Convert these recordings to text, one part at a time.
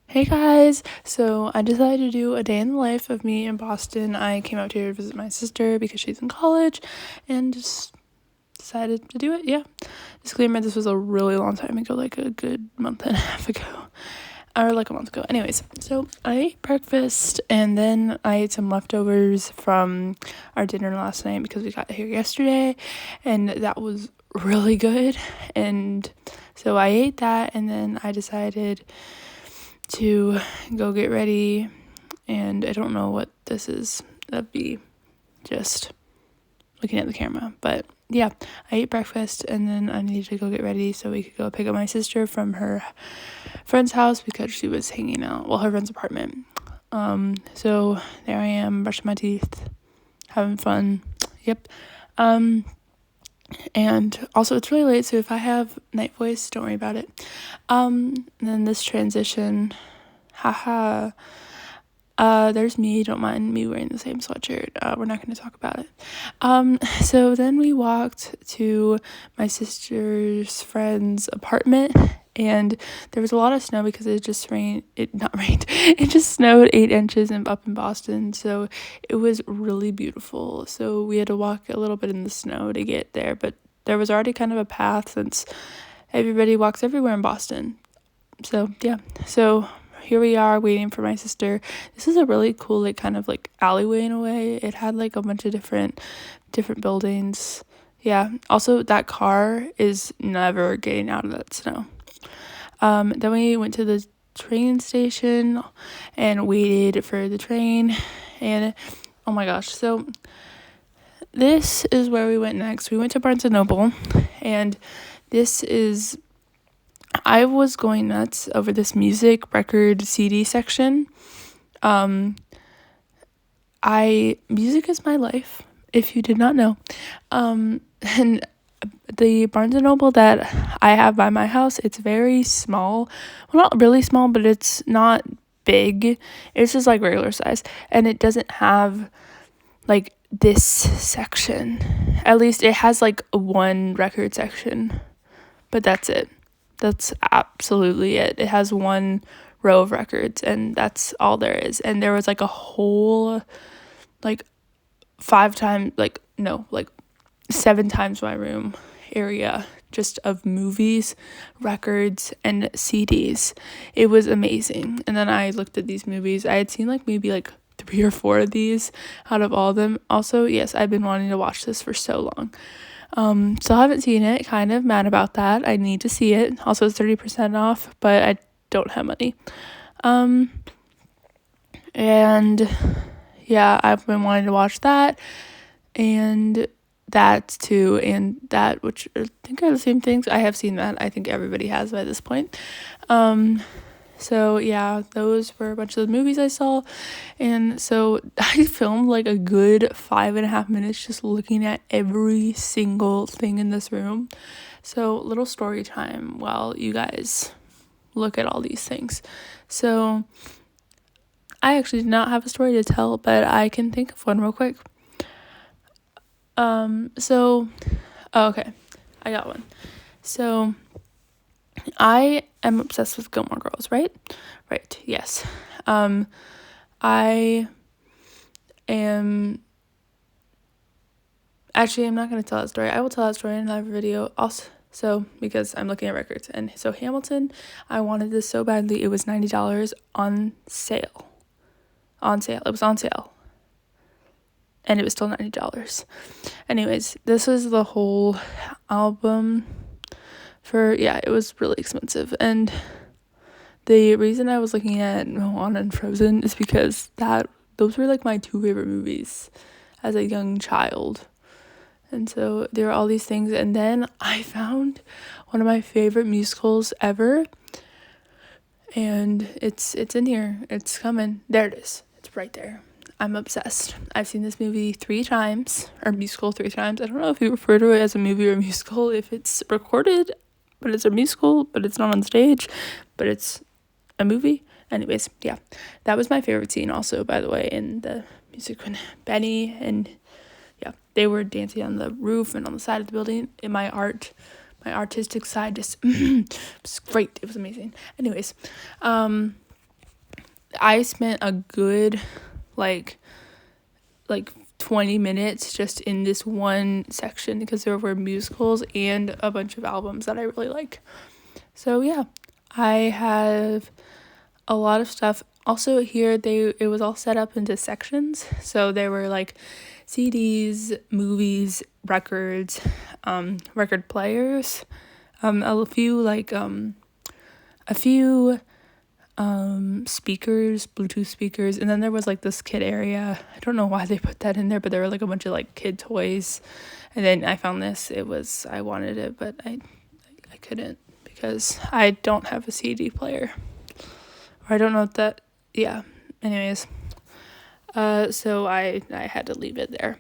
Hey guys, so I decided to do a day in the life of me in Boston. I came out here to visit my sister because she's in college and just decided to do it. Yeah. Disclaimer, this was a really long time ago, like a good month and a half ago. Or like a month ago. Anyways, so I ate breakfast and then I ate some leftovers from our dinner last night because we got here yesterday and that was really good. And so I ate that and then I decided to go get ready, and I don't know what this is. That'd be just looking at the camera, but yeah, I ate breakfast and then I needed to go get ready so we could go pick up my sister from her friend's house because she was hanging out, well, her friend's apartment. So there I am, brushing my teeth, having fun. Yep. And also it's really late, so if I have night voice, don't worry about it. And then this transition, haha. There's me. Don't mind me wearing the same sweatshirt. We're not going to talk about it. So then we walked to my sister's friend's apartment, and there was a lot of snow because it just rained. It not rained. It just snowed 8 inches up in Boston. So it was really beautiful. So we had to walk a little bit in the snow to get there, but there was already kind of a path since everybody walks everywhere in Boston. So yeah. So here we are waiting for my sister. This is a really cool, like, kind of like alleyway in a way. It had like a bunch of different buildings. Yeah. Also, that car is never getting out of that snow. Then we went to the train station and waited for the train. And oh my gosh. So this is where we went next. We went to Barnes & Noble, and this is, I was going nuts over this music record CD section. Music is my life, if you did not know. And the Barnes & Noble that I have by my house, it's very small. Well, not really small, but it's not big. It's just like regular size. And it doesn't have like this section. At least it has like one record section, but that's it. That's absolutely it. It has one row of records and that's all there is. And there was like a whole like 7 times my room area just of movies, records, and CDs. It was amazing. And then I looked at these movies. I had seen like maybe like 3 or 4 of these out of all of them. Also, yes, I've been wanting to watch this for so long. Still haven't seen it, kind of mad about that. I need to see it. Also, it's 30% off, but I don't have money. And yeah, I've been wanting to watch that and that too, and that, which I think are the same things. I have seen that. I think everybody has by this point. So yeah, those were a bunch of the movies I saw, and so I filmed like a good 5.5 minutes just looking at every single thing in this room. So little story time while you guys look at all these things. So I actually did not have a story to tell, but I can think of one real quick. Okay, I got one. So I am obsessed with Gilmore Girls, right? Right, yes. I am... Actually, I'm not going to tell that story. I will tell that story in another video also, so because I'm looking at records. And so Hamilton, I wanted this so badly. It was $90 on sale. It was on sale. And it was still $90. Anyways, this was the whole album it was really expensive. And the reason I was looking at Moana and Frozen is because those were like my 2 favorite movies as a young child. And so there were all these things. And then I found one of my favorite musicals ever. And it's in here. It's coming. There it is. It's right there. I'm obsessed. I've seen this movie 3 times, or musical 3 times. I don't know if you refer to it as a movie or a musical, if it's recorded, but it's a musical, but it's not on stage, but it's a movie. Anyways, yeah. That was my favorite scene also, by the way, in the music when Benny and, yeah, they were dancing on the roof and on the side of the building. In my artistic side just, it was great. It was amazing. Anyways, I spent a good like 20 minutes just in this one section because there were musicals and a bunch of albums that I really like. So yeah, I have a lot of stuff. Also here it was all set up into sections. So there were like CDs, movies, records, record players, a few speakers, Bluetooth speakers, and then there was like this kid area. I don't know why they put that in there, but there were like a bunch of like kid toys. And then I found this. I wanted it, but I couldn't because I don't have a CD player. Or I don't know if that, yeah. Anyways, so I had to leave it there.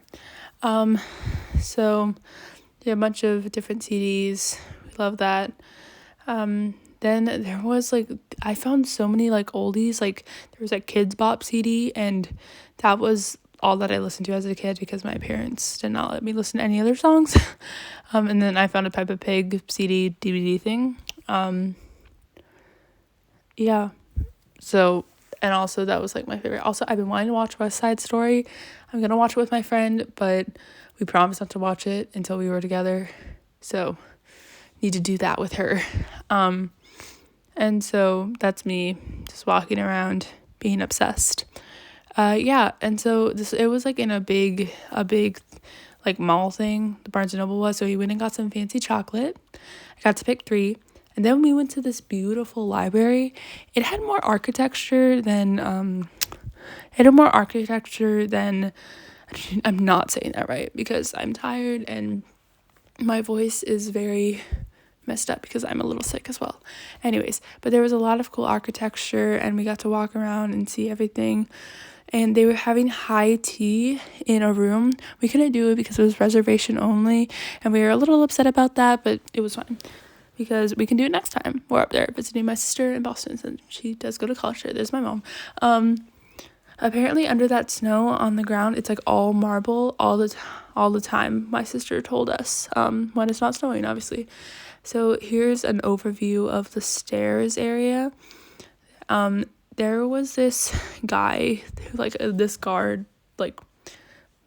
So yeah, a bunch of different CDs. We love that. Then there was like, I found so many like oldies, like there was a Kids Bop CD, and that was all that I listened to as a kid because my parents did not let me listen to any other songs. And then I found a Peppa Pig CD DVD thing. Yeah. So, and also that was like my favorite. Also, I've been wanting to watch West Side Story. I'm going to watch it with my friend, but we promised not to watch it until we were together. So need to do that with her. And so that's me just walking around being obsessed. Yeah, and so it was like in a big like mall thing, the Barnes & Noble was, so we went and got some fancy chocolate. I got to pick 3, and then we went to this beautiful library. It had more architecture than, I'm not saying that right because I'm tired and my voice is very messed up because I'm a little sick as well. Anyways, but there was a lot of cool architecture and we got to walk around and see everything. And they were having high tea in a room. We couldn't do it because it was reservation only, and we were a little upset about that, but it was fine because we can do it next time. We're up there visiting my sister in Boston, and she does go to college there. There's my mom. Apparently under that snow on the ground, it's like all marble all the time. My sister told us when it's not snowing, obviously. So here's an overview of the stairs area. There was this guy who, like, this guard, like,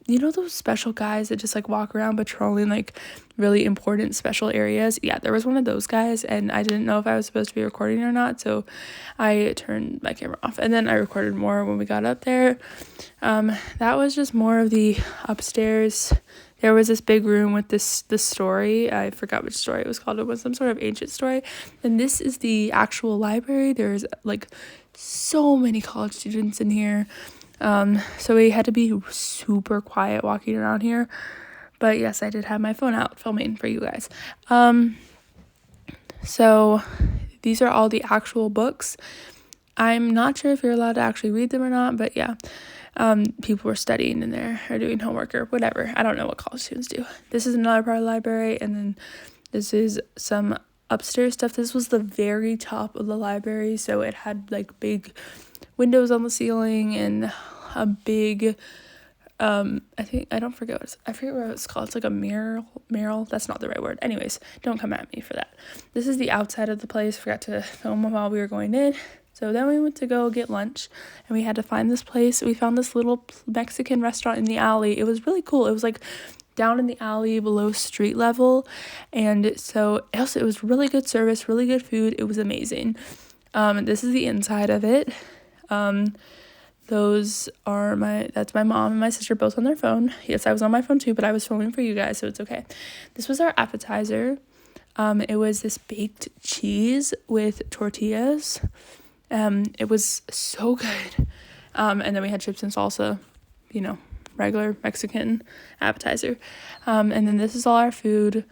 you know those special guys that just, like, walk around patrolling, like, really important special areas? Yeah, there was one of those guys, and I didn't know if I was supposed to be recording or not, so I turned my camera off, and then I recorded more when we got up there. That was just more of the upstairs. There was this big room with this story. I forgot which story it was called. It was some sort of ancient story. And this is the actual library. There's, like, so many college students in here. So we had to be super quiet walking around here. But yes, I did have my phone out filming for you guys. So these are all the actual books. I'm not sure if you're allowed to actually read them or not, but yeah. People were studying in there or doing homework or whatever. I don't know what college students do. This is another part of the library, and then this is some upstairs stuff. This was the very top of the library, so it had like big windows on the ceiling and a big I forget what it's called. It's like a mural. That's not the right word. Anyways, don't come at me for that. This is the outside of the place. Forgot to film while we were going in. So then we went to go get lunch, and we had to find this place. We found this little Mexican restaurant in the alley. It was really cool. It was like down in the alley below street level, and so also it was really good service, really good food. It was amazing. This is the inside of it. That's my mom and my sister both on their phone. Yes, I was on my phone too, but I was filming for you guys, so it's okay. This was our appetizer. It was this baked cheese with tortillas. It was so good. And then we had chips and salsa, regular Mexican appetizer. And then this is all our food.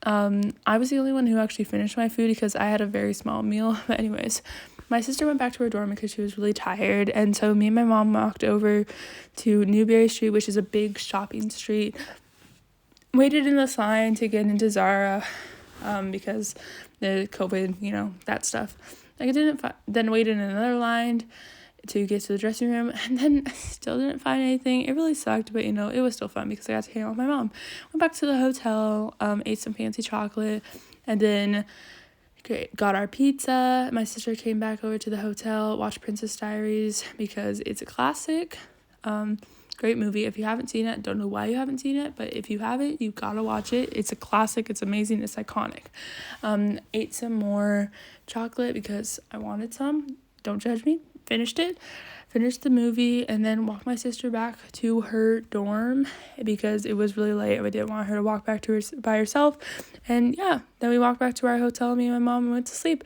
I was the only one who actually finished my food because I had a very small meal. But anyways, my sister went back to her dorm because she was really tired. And so me and my mom walked over to Newberry Street, which is a big shopping street. Waited in this line to get into Zara because the COVID, that stuff. Then waited in another line to get to the dressing room, and then still didn't find anything. It really sucked, but it was still fun because I got to hang out with my mom. Went back to the hotel, ate some fancy chocolate, and then Great. Got our pizza. My sister came back over to the hotel, watched Princess Diaries because it's a classic. Great movie. If you haven't seen it, don't know why you haven't seen it, but if you haven't, you gotta watch it. It's a classic. It's amazing. It's iconic. Ate some more chocolate because I wanted some. Don't judge me. Finished the movie, and then walked my sister back to her dorm because it was really late. I didn't want her to walk back to her by herself. And yeah, then we walked back to our hotel, me and my mom, and went to sleep.